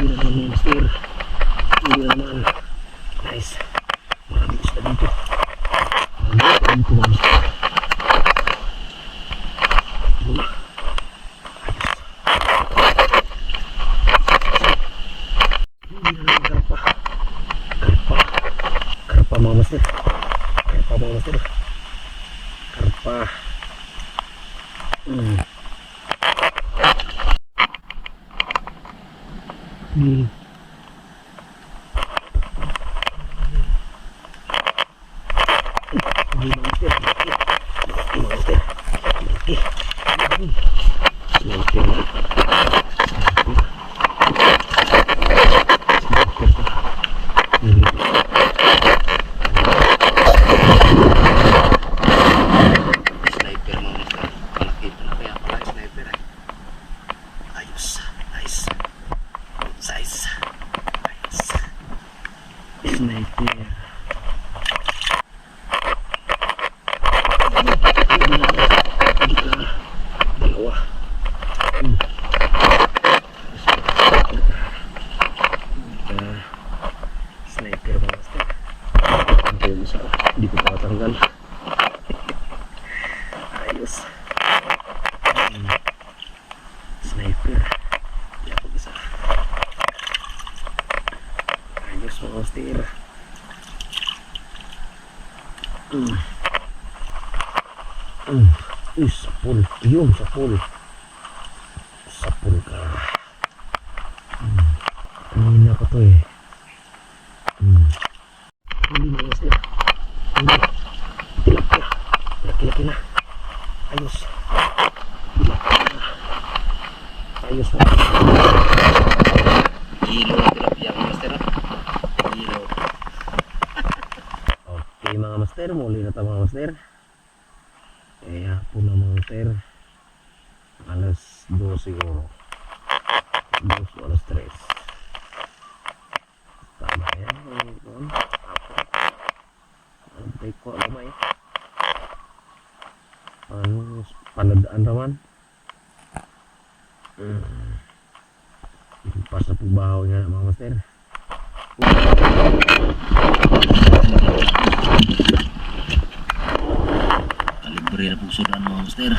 na naman mga master. Huli na naman. Nice. Marami isda dito. Marami dito mga master. Luma. Huli na naman karpa. Karpa mga master. Karpa mga master. Karpa. Sniper. Dalawa. Sniper mga master. Ito yung isa. Hindi ko pa matanggal. Ayos. Sniper. Hindi ako isa. Ayos mga master. Sapul. Yun, sapul. Sapul ka. Kanina ko to eh. Huli mga master. Huli. Tilapia. Laki-laki na. Ayos. Tilapia na. Ayos na. Kilo na tilapia mga master. Kilo. Okay mga master. Muli na tayo mga master. Kaya po na mga master. Alas 2 siguro. 2 alas 3. Tama yan. Ang break ko naman eh. Ano, panadaan naman. Pas na pagbahaw niya mga master. Kalibre na po sudan mga master.